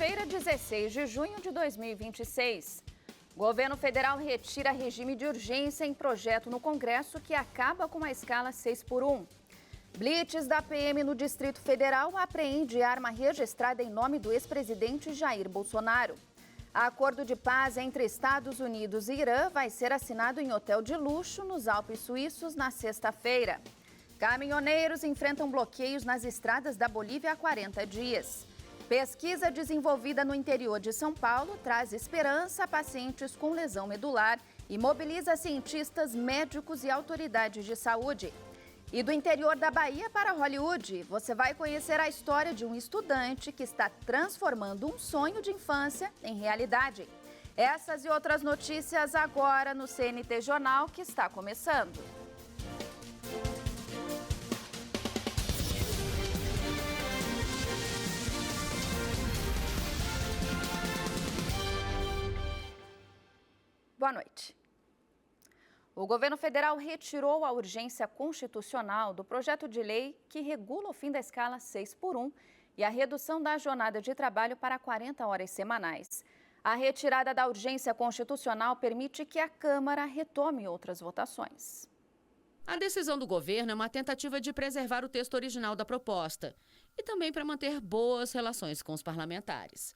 Segunda-feira, 16 de junho de 2026. Governo federal retira regime de urgência em projeto no Congresso que acaba com a escala 6x1. Blitz da PM no Distrito Federal apreende arma registrada em nome do ex-presidente Jair Bolsonaro. Acordo de paz entre Estados Unidos e Irã vai ser assinado em hotel de luxo nos Alpes Suíços na sexta-feira. Caminhoneiros enfrentam bloqueios nas estradas da Bolívia há 40 dias. Pesquisa desenvolvida no interior de São Paulo traz esperança a pacientes com lesão medular e mobiliza cientistas, médicos e autoridades de saúde. E do interior da Bahia para Hollywood, você vai conhecer a história de um estudante que está transformando um sonho de infância em realidade. Essas e outras notícias agora no CNT Jornal, que está começando. Boa noite. O governo federal retirou a urgência constitucional do projeto de lei que regula o fim da escala 6x1 e a redução da jornada de trabalho para 40 horas semanais. A retirada da urgência constitucional permite que a Câmara retome outras votações. A decisão do governo é uma tentativa de preservar o texto original da proposta e também para manter boas relações com os parlamentares.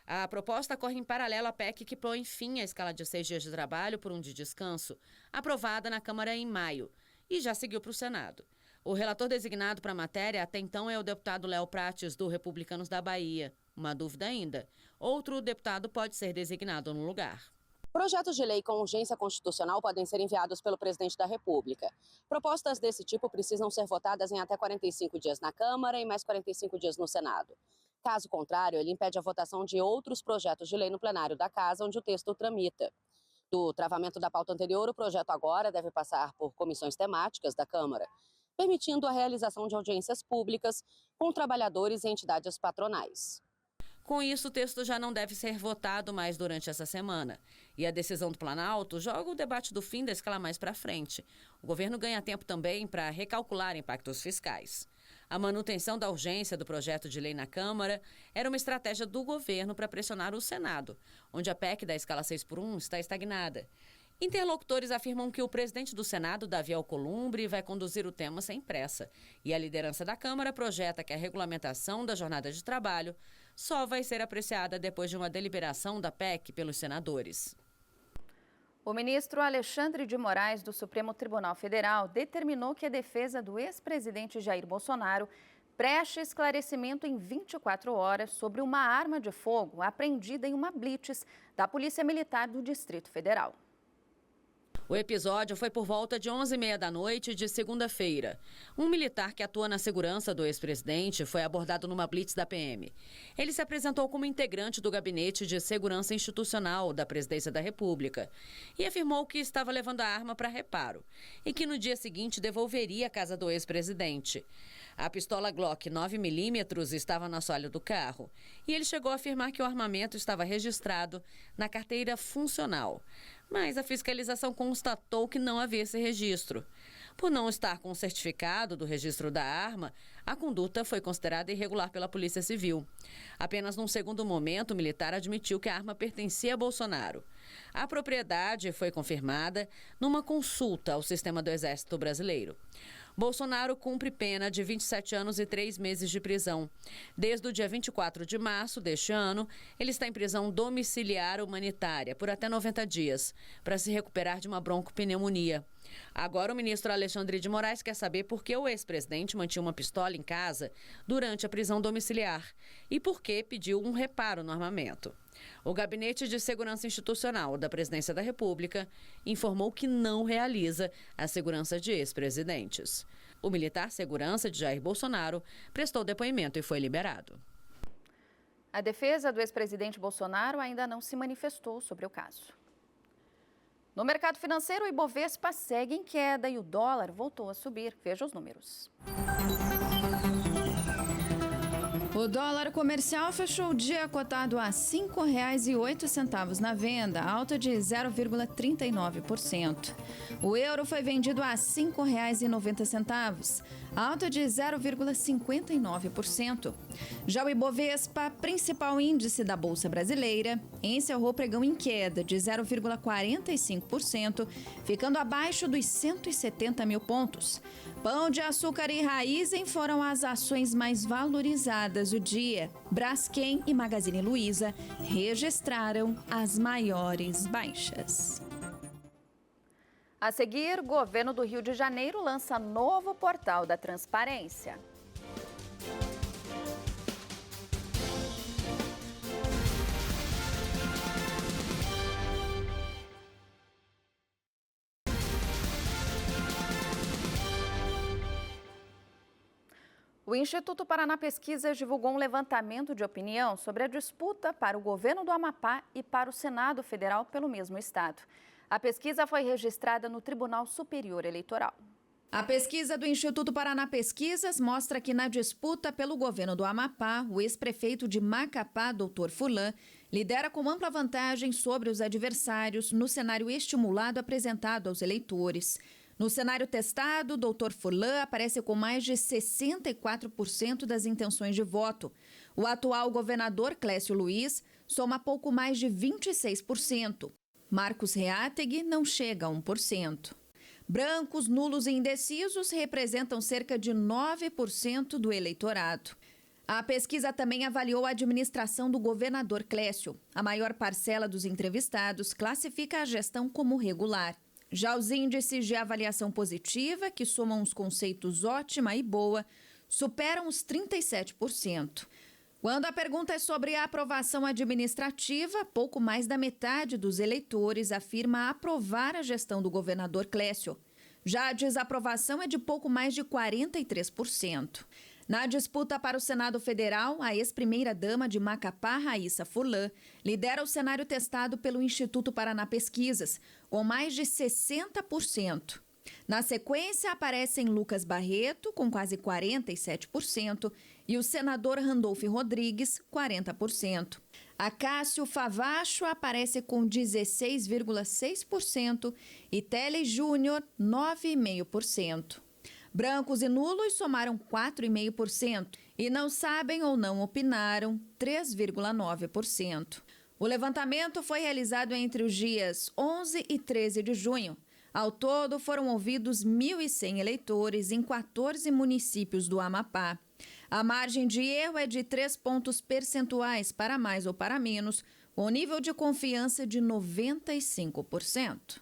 A proposta corre em paralelo à PEC que põe fim à escala de 6 dias de trabalho por um de descanso, aprovada na Câmara em maio, e já seguiu para o Senado. O relator designado para a matéria até então é o deputado Léo Prates, do Republicanos da Bahia. Uma dúvida ainda: outro deputado pode ser designado no lugar. Projetos de lei com urgência constitucional podem ser enviados pelo presidente da República. Propostas desse tipo precisam ser votadas em até 45 dias na Câmara e mais 45 dias no Senado. Caso contrário, ele impede a votação de outros projetos de lei no plenário da Casa, onde o texto tramita. Do travamento da pauta anterior, o projeto agora deve passar por comissões temáticas da Câmara, permitindo a realização de audiências públicas com trabalhadores e entidades patronais. Com isso, o texto já não deve ser votado mais durante essa semana. E a decisão do Planalto joga o debate do fim da escala mais para frente. O governo ganha tempo também para recalcular impactos fiscais. A manutenção da urgência do projeto de lei na Câmara era uma estratégia do governo para pressionar o Senado, onde a PEC da escala 6x1 está estagnada. Interlocutores afirmam que o presidente do Senado, Davi Alcolumbre, vai conduzir o tema sem pressa. E a liderança da Câmara projeta que a regulamentação da jornada de trabalho só vai ser apreciada depois de uma deliberação da PEC pelos senadores. O ministro Alexandre de Moraes, do Supremo Tribunal Federal, determinou que a defesa do ex-presidente Jair Bolsonaro preste esclarecimento em 24 horas sobre uma arma de fogo apreendida em uma blitz da Polícia Militar do Distrito Federal. O episódio foi por volta de 11h30 da noite de segunda-feira. Um militar que atua na segurança do ex-presidente foi abordado numa blitz da PM. Ele se apresentou como integrante do Gabinete de Segurança Institucional da Presidência da República e afirmou que estava levando a arma para reparo e que no dia seguinte devolveria a casa do ex-presidente. A pistola Glock 9mm estava no assoalho do carro e ele chegou a afirmar que o armamento estava registrado na carteira funcional. Mas a fiscalização constatou que não havia esse registro. Por não estar com o certificado do registro da arma, a conduta foi considerada irregular pela Polícia Civil. Apenas num segundo momento, o militar admitiu que a arma pertencia a Bolsonaro. A propriedade foi confirmada numa consulta ao sistema do Exército Brasileiro. Bolsonaro cumpre pena de 27 anos e 3 meses de prisão. Desde o dia 24 de março deste ano, ele está em prisão domiciliar humanitária por até 90 dias, para se recuperar de uma broncopneumonia. Agora, o ministro Alexandre de Moraes quer saber por que o ex-presidente mantinha uma pistola em casa durante a prisão domiciliar e por que pediu um reparo no armamento. O Gabinete de Segurança Institucional da Presidência da República informou que não realiza a segurança de ex-presidentes. O militar segurança de Jair Bolsonaro prestou depoimento e foi liberado. A defesa do ex-presidente Bolsonaro ainda não se manifestou sobre o caso. No mercado financeiro, o Ibovespa segue em queda e o dólar voltou a subir. Veja os números. O dólar comercial fechou o dia cotado a R$ 5,08 na venda, alta de 0,39%. O euro foi vendido a R$ 5,90, alta de 0,59%. Já o Ibovespa, principal índice da Bolsa Brasileira, encerrou o pregão em queda de 0,45%, ficando abaixo dos 170 mil pontos. Pão de Açúcar e Raízen foram as ações mais valorizadas do dia. Braskem e Magazine Luiza registraram as maiores baixas. A seguir, o governo do Rio de Janeiro lança novo portal da transparência. O Instituto Paraná Pesquisas divulgou um levantamento de opinião sobre a disputa para o governo do Amapá e para o Senado Federal pelo mesmo estado. A pesquisa foi registrada no Tribunal Superior Eleitoral. A pesquisa do Instituto Paraná Pesquisas mostra que na disputa pelo governo do Amapá, o ex-prefeito de Macapá, Dr. Furlan, lidera com ampla vantagem sobre os adversários no cenário estimulado apresentado aos eleitores. No cenário testado, Dr. Furlan aparece com mais de 64% das intenções de voto. O atual governador, Clécio Luiz, soma pouco mais de 26%. Marcos Reátegui não chega a 1%. Brancos, nulos e indecisos representam cerca de 9% do eleitorado. A pesquisa também avaliou a administração do governador Clécio. A maior parcela dos entrevistados classifica a gestão como regular. Já os índices de avaliação positiva, que somam os conceitos ótima e boa, superam os 37%. Quando a pergunta é sobre a aprovação administrativa, pouco mais da metade dos eleitores afirma aprovar a gestão do governador Clécio. Já a desaprovação é de pouco mais de 43%. Na disputa para o Senado Federal, a ex-primeira-dama de Macapá, Raíssa Furlan, lidera o cenário testado pelo Instituto Paraná Pesquisas, com mais de 60%. Na sequência, aparecem Lucas Barreto, com quase 47%, e o senador Randolfo Rodrigues, 40%. Acácio Favacho aparece com 16,6% e Teles Júnior, 9,5%. Brancos e nulos somaram 4,5% e não sabem ou não opinaram 3,9%. O levantamento foi realizado entre os dias 11 e 13 de junho. Ao todo, foram ouvidos 1.100 eleitores em 14 municípios do Amapá. A margem de erro é de 3 pontos percentuais para mais ou para menos, com nível de confiança de 95%.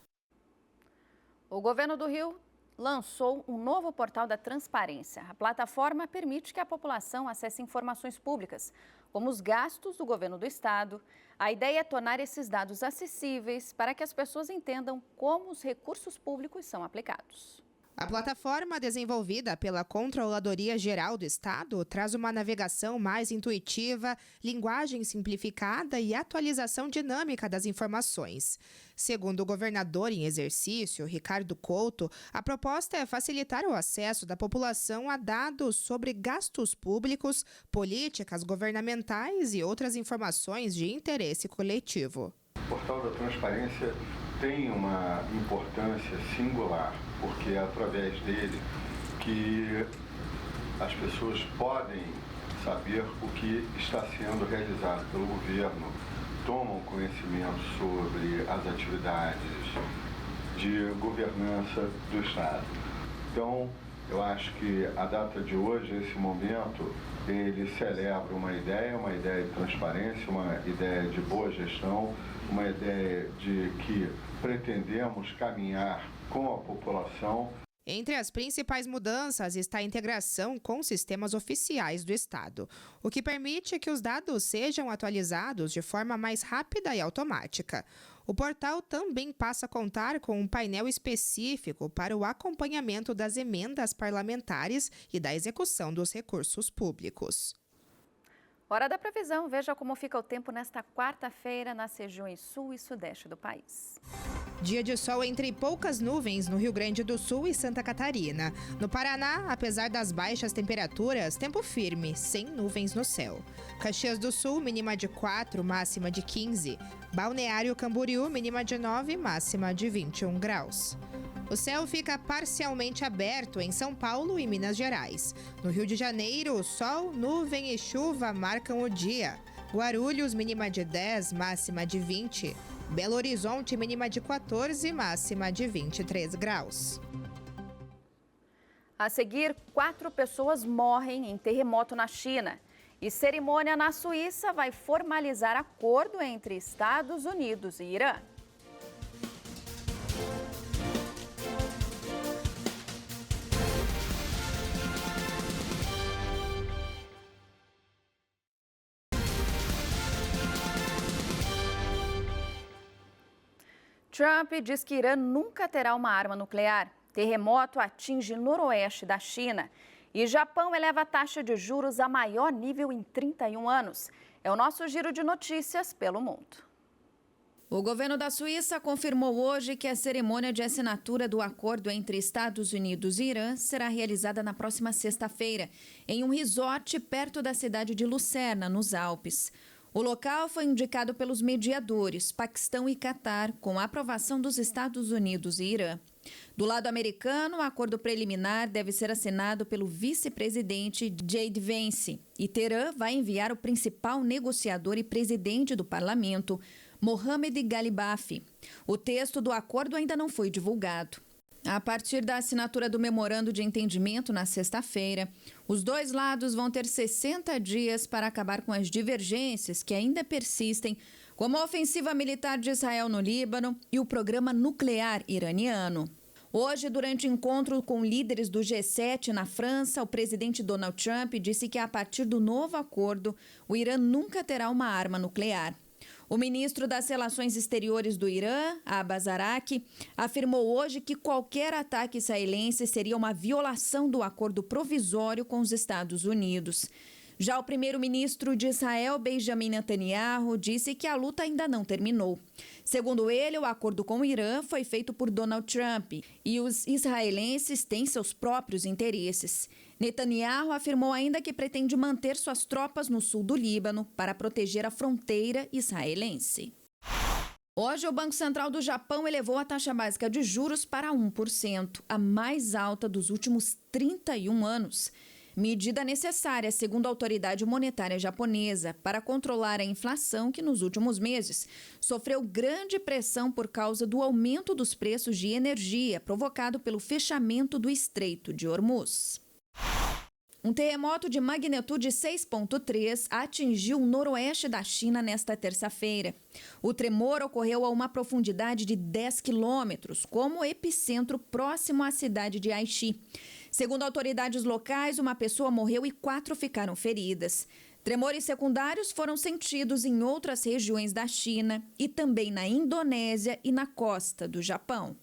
O governo do Rio lançou um novo portal da transparência. A plataforma permite que a população acesse informações públicas, como os gastos do governo do estado. A ideia é tornar esses dados acessíveis para que as pessoas entendam como os recursos públicos são aplicados. A plataforma desenvolvida pela Controladoria Geral do Estado traz uma navegação mais intuitiva, linguagem simplificada e atualização dinâmica das informações. Segundo o governador em exercício, Ricardo Couto, a proposta é facilitar o acesso da população a dados sobre gastos públicos, políticas governamentais e outras informações de interesse coletivo. O portal da transparência tem uma importância singular, porque é através dele que as pessoas podem saber o que está sendo realizado pelo governo, tomam conhecimento sobre as atividades de governança do Estado. Então, eu acho que a data de hoje, esse momento, ele celebra uma ideia de transparência, uma ideia de boa gestão, uma ideia de que pretendemos caminhar com a população. Entre as principais mudanças está a integração com sistemas oficiais do Estado, o que permite que os dados sejam atualizados de forma mais rápida e automática. O portal também passa a contar com um painel específico para o acompanhamento das emendas parlamentares e da execução dos recursos públicos. Hora da previsão. Veja como fica o tempo nesta quarta-feira nas regiões sul e sudeste do país. Dia de sol entre poucas nuvens no Rio Grande do Sul e Santa Catarina. No Paraná, apesar das baixas temperaturas, tempo firme, sem nuvens no céu. Caxias do Sul, mínima de 4, máxima de 15. Balneário Camboriú, mínima de 9, máxima de 21 graus. O céu fica parcialmente aberto em São Paulo e Minas Gerais. No Rio de Janeiro, sol, nuvem e chuva marcam o dia. Guarulhos, mínima de 10, máxima de 20. Belo Horizonte, mínima de 14, máxima de 23 graus. A seguir, 4 pessoas morrem em terremoto na China. E cerimônia na Suíça vai formalizar acordo entre Estados Unidos e Irã. Trump diz que Irã nunca terá uma arma nuclear. Terremoto atinge noroeste da China. E Japão eleva a taxa de juros a maior nível em 31 anos. É o nosso giro de notícias pelo mundo. O governo da Suíça confirmou hoje que a cerimônia de assinatura do acordo entre Estados Unidos e Irã será realizada na próxima sexta-feira, em um resort perto da cidade de Lucerna, nos Alpes. O local foi indicado pelos mediadores, Paquistão e Catar, com a aprovação dos Estados Unidos e Irã. Do lado americano, o acordo preliminar deve ser assinado pelo vice-presidente J.D. Vance. E Teherã vai enviar o principal negociador e presidente do parlamento, Mohamed Ghalibaf. O texto do acordo ainda não foi divulgado. A partir da assinatura do memorando de entendimento na sexta-feira, os dois lados vão ter 60 dias para acabar com as divergências que ainda persistem, como a ofensiva militar de Israel no Líbano e o programa nuclear iraniano. Hoje, durante encontro com líderes do G7 na França, o presidente Donald Trump disse que a partir do novo acordo, o Irã nunca terá uma arma nuclear. O ministro das Relações Exteriores do Irã, Abbas Araqi, afirmou hoje que qualquer ataque israelense seria uma violação do acordo provisório com os Estados Unidos. Já o primeiro-ministro de Israel, Benjamin Netanyahu, disse que a luta ainda não terminou. Segundo ele, o acordo com o Irã foi feito por Donald Trump e os israelenses têm seus próprios interesses. Netanyahu afirmou ainda que pretende manter suas tropas no sul do Líbano para proteger a fronteira israelense. Hoje, o Banco Central do Japão elevou a taxa básica de juros para 1%, a mais alta dos últimos 31 anos. Medida necessária, segundo a autoridade monetária japonesa, para controlar a inflação que, nos últimos meses, sofreu grande pressão por causa do aumento dos preços de energia provocado pelo fechamento do Estreito de Hormuz. Um terremoto de magnitude 6,3 atingiu o noroeste da China nesta terça-feira. O tremor ocorreu a uma profundidade de 10 quilômetros, como epicentro próximo à cidade de Aichi. Segundo autoridades locais, uma pessoa morreu e 4 ficaram feridas. Tremores secundários foram sentidos em outras regiões da China e também na Indonésia e na costa do Japão.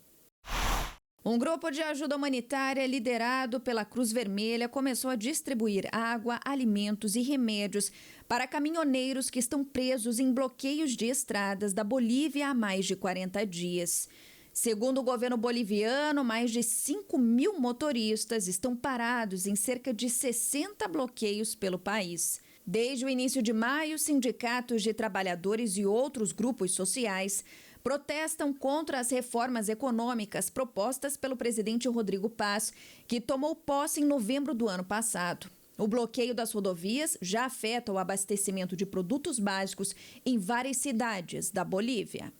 Um grupo de ajuda humanitária liderado pela Cruz Vermelha começou a distribuir água, alimentos e remédios para caminhoneiros que estão presos em bloqueios de estradas da Bolívia há mais de 40 dias. Segundo o governo boliviano, mais de 5.000 motoristas estão parados em cerca de 60 bloqueios pelo país. Desde o início de maio, sindicatos de trabalhadores e outros grupos sociais protestam contra as reformas econômicas propostas pelo presidente Rodrigo Paz, que tomou posse em novembro do ano passado. O bloqueio das rodovias já afeta o abastecimento de produtos básicos em várias cidades da Bolívia.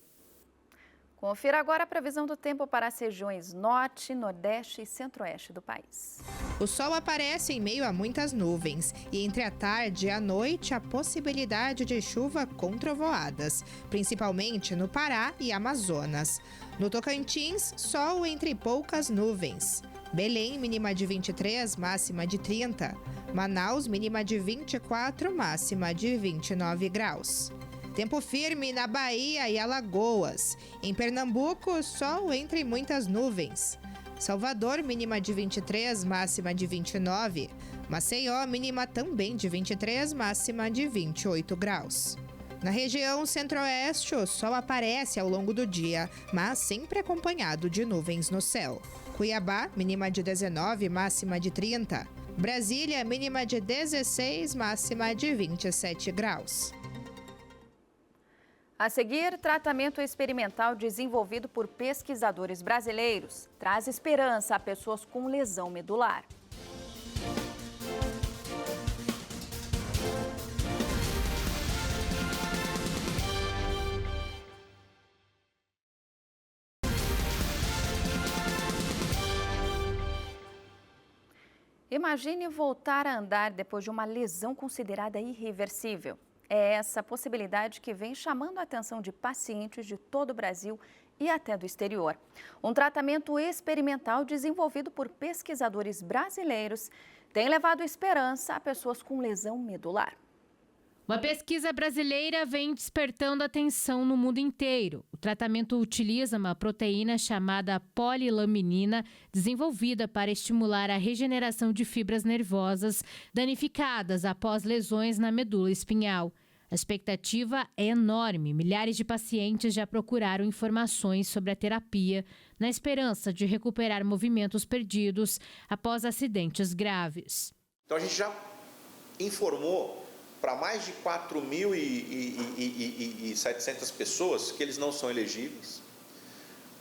Confira agora a previsão do tempo para as regiões norte, nordeste e centro-oeste do país. O sol aparece em meio a muitas nuvens e entre a tarde e a noite a possibilidade de chuva com trovoadas, principalmente no Pará e Amazonas. No Tocantins, sol entre poucas nuvens. Belém, mínima de 23, máxima de 30. Manaus, mínima de 24, máxima de 29 graus. Tempo firme na Bahia e Alagoas. Em Pernambuco, sol entre muitas nuvens. Salvador, mínima de 23, máxima de 29. Maceió, mínima também de 23, máxima de 28 graus. Na região centro-oeste, o sol aparece ao longo do dia, mas sempre acompanhado de nuvens no céu. Cuiabá, mínima de 19, máxima de 30. Brasília, mínima de 16, máxima de 27 graus. A seguir, tratamento experimental desenvolvido por pesquisadores brasileiros traz esperança a pessoas com lesão medular. Imagine voltar a andar depois de uma lesão considerada irreversível. É essa possibilidade que vem chamando a atenção de pacientes de todo o Brasil e até do exterior. Um tratamento experimental desenvolvido por pesquisadores brasileiros tem levado esperança a pessoas com lesão medular. Uma pesquisa brasileira vem despertando atenção no mundo inteiro. O tratamento utiliza uma proteína chamada polilaminina, desenvolvida para estimular a regeneração de fibras nervosas danificadas após lesões na medula espinhal. A expectativa é enorme. Milhares de pacientes já procuraram informações sobre a terapia, na esperança de recuperar movimentos perdidos após acidentes graves. Então a gente já informou para mais de 4.700 pessoas que eles não são elegíveis.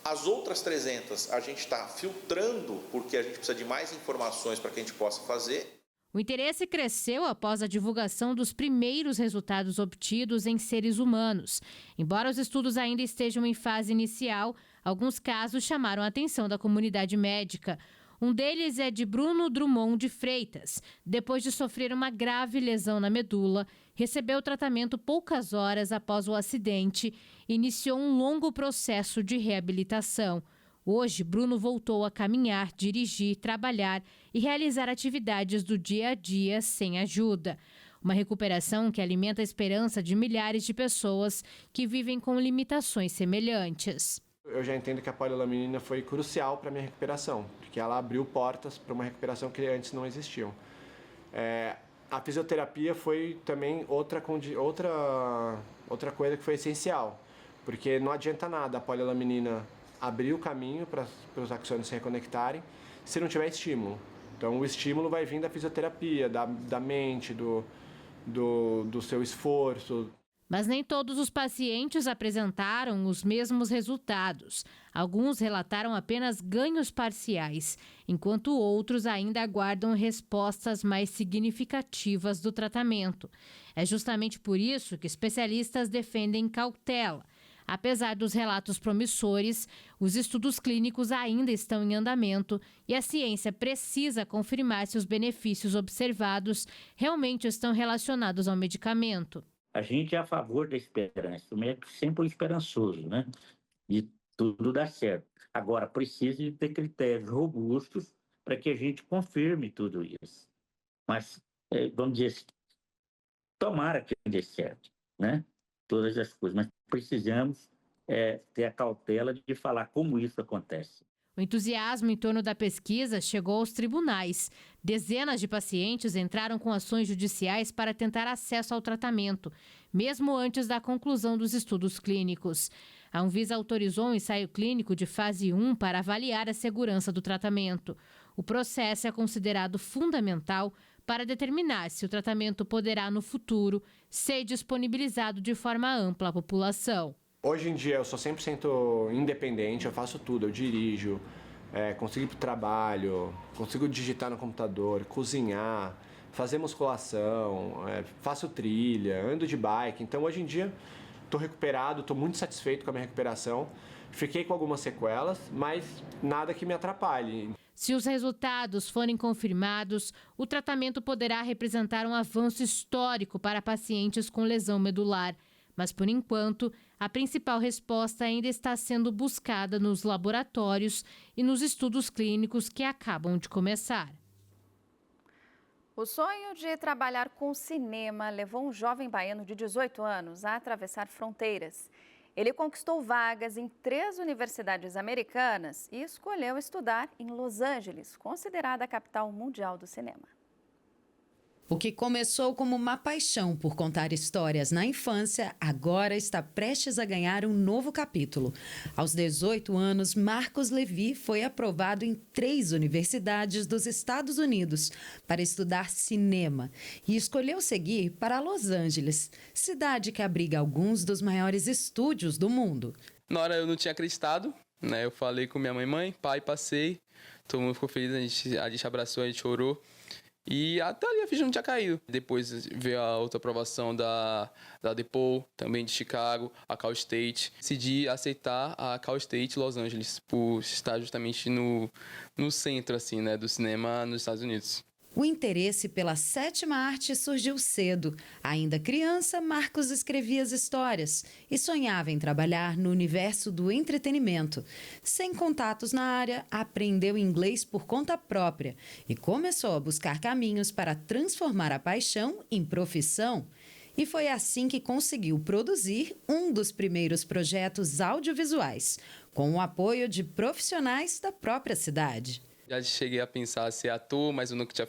As outras 300 a gente está filtrando porque a gente precisa de mais informações para que a gente possa fazer. O interesse cresceu após a divulgação dos primeiros resultados obtidos em seres humanos. Embora os estudos ainda estejam em fase inicial, alguns casos chamaram a atenção da comunidade médica. Um deles é de Bruno Drummond de Freitas. Depois de sofrer uma grave lesão na medula, recebeu tratamento poucas horas após o acidente e iniciou um longo processo de reabilitação. Hoje, Bruno voltou a caminhar, dirigir, trabalhar e realizar atividades do dia a dia sem ajuda. Uma recuperação que alimenta a esperança de milhares de pessoas que vivem com limitações semelhantes. Eu já entendo que a polilaminina foi crucial para a minha recuperação, porque ela abriu portas para uma recuperação que antes não existiam. A fisioterapia foi também outra coisa que foi essencial, porque não adianta nada a polilaminina abrir o caminho para os axônios se reconectarem se não tiver estímulo. Então o estímulo vai vir da fisioterapia, da mente, do seu esforço. Mas nem todos os pacientes apresentaram os mesmos resultados. Alguns relataram apenas ganhos parciais, enquanto outros ainda aguardam respostas mais significativas do tratamento. É justamente por isso que especialistas defendem cautela. Apesar dos relatos promissores, os estudos clínicos ainda estão em andamento e a ciência precisa confirmar se os benefícios observados realmente estão relacionados ao medicamento. A gente é a favor da esperança, o médico sempre é esperançoso, né? E tudo dá certo. Agora, precisa de ter critérios robustos para que a gente confirme tudo isso. Mas, vamos dizer, tomara que dê certo, né? Todas as coisas, mas precisamos ter a cautela de falar como isso acontece. O entusiasmo em torno da pesquisa chegou aos tribunais. Dezenas de pacientes entraram com ações judiciais para tentar acesso ao tratamento, mesmo antes da conclusão dos estudos clínicos. A Anvisa autorizou um ensaio clínico de fase 1 para avaliar a segurança do tratamento. O processo é considerado fundamental para determinar se o tratamento poderá, no futuro, ser disponibilizado de forma ampla à população. Hoje em dia eu sou 100% independente, eu faço tudo, eu dirijo, consigo ir para o trabalho, consigo digitar no computador, cozinhar, fazer musculação, faço trilha, ando de bike. Então hoje em dia estou recuperado, estou muito satisfeito com a minha recuperação. Fiquei com algumas sequelas, mas nada que me atrapalhe. Se os resultados forem confirmados, o tratamento poderá representar um avanço histórico para pacientes com lesão medular. Mas, por enquanto, a principal resposta ainda está sendo buscada nos laboratórios e nos estudos clínicos que acabam de começar. O sonho de trabalhar com cinema levou um jovem baiano de 18 anos a atravessar fronteiras. Ele conquistou vagas em 3 universidades americanas e escolheu estudar em Los Angeles, considerada a capital mundial do cinema. O que começou como uma paixão por contar histórias na infância, agora está prestes a ganhar um novo capítulo. Aos 18 anos, Marcos Levi foi aprovado em 3 universidades dos Estados Unidos para estudar cinema e escolheu seguir para Los Angeles, cidade que abriga alguns dos maiores estúdios do mundo. Na hora eu não tinha acreditado, né? Eu falei com minha mãe, pai, passei, todo mundo ficou feliz, a gente abraçou, a gente chorou. E até ali a ficha não tinha caído. Depois veio a outra aprovação da DePaul, também de Chicago, a Cal State. Decidi aceitar a Cal State Los Angeles, por estar justamente no centro assim, né, do cinema nos Estados Unidos. O interesse pela 7ª arte surgiu cedo. Ainda criança, Marcos escrevia as histórias e sonhava em trabalhar no universo do entretenimento. Sem contatos na área, aprendeu inglês por conta própria e começou a buscar caminhos para transformar a paixão em profissão. E foi assim que conseguiu produzir um dos primeiros projetos audiovisuais, com o apoio de profissionais da própria cidade. Já cheguei a pensar ser ator, mas eu nunca tinha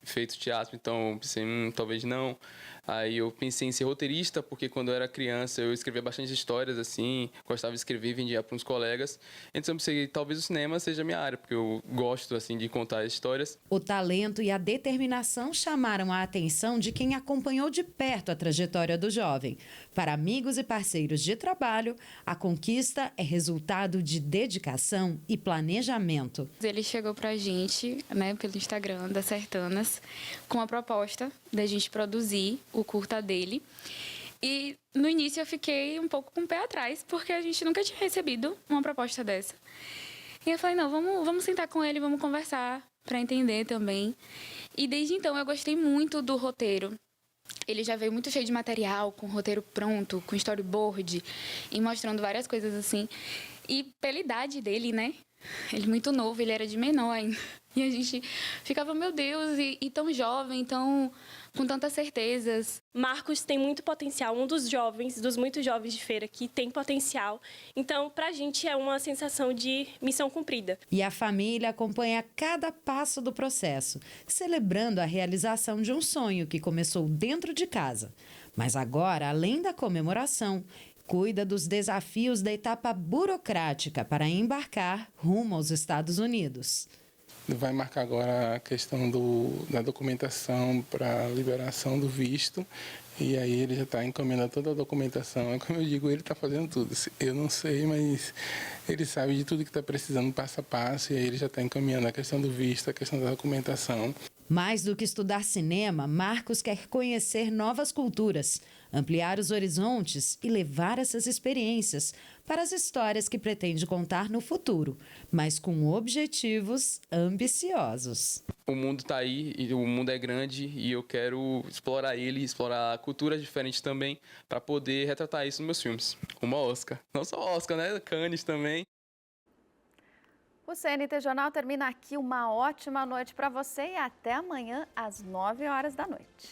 feito teatro, então pensei, talvez não. Aí eu pensei em ser roteirista, porque quando eu era criança eu escrevia bastante histórias, assim, gostava de escrever e vendia para uns colegas. Então eu pensei, talvez o cinema seja a minha área, porque eu gosto, assim, de contar histórias. O talento e a determinação chamaram a atenção de quem acompanhou de perto a trajetória do jovem. Para amigos e parceiros de trabalho, a conquista é resultado de dedicação e planejamento. Ele chegou pra gente, né, pelo Instagram da Sertanas, com a proposta da gente produzir o curta dele. E no início eu fiquei um pouco com o pé atrás, porque a gente nunca tinha recebido uma proposta dessa. E eu falei, não, vamos sentar com ele, vamos conversar para entender também. E desde então eu gostei muito do roteiro. Ele já veio muito cheio de material, com roteiro pronto, com storyboard, e mostrando várias coisas assim. E pela idade dele, né? Ele muito novo, ele era de menor ainda. E a gente ficava, meu Deus, e tão jovem, com tantas certezas. Marcos tem muito potencial, um dos muitos jovens de feira que tem potencial. Então, pra gente é uma sensação de missão cumprida. E a família acompanha cada passo do processo, celebrando a realização de um sonho que começou dentro de casa. Mas agora, além da comemoração, cuida dos desafios da etapa burocrática para embarcar rumo aos Estados Unidos. Vai marcar agora a questão da documentação para liberação do visto. E aí ele já está encaminhando toda a documentação. Como eu digo, ele está fazendo tudo. Eu não sei, mas ele sabe de tudo que está precisando passo a passo. E aí ele já está encaminhando a questão do visto, a questão da documentação. Mais do que estudar cinema, Marcos quer conhecer novas culturas, ampliar os horizontes e levar essas experiências para as histórias que pretende contar no futuro, mas com objetivos ambiciosos. O mundo está aí, e o mundo é grande e eu quero explorar ele, explorar culturas diferentes também, para poder retratar isso nos meus filmes. Uma Oscar. Não só Oscar, né? Cannes também. O CNT Jornal termina aqui. Uma ótima noite para você e até amanhã às 9 horas da noite.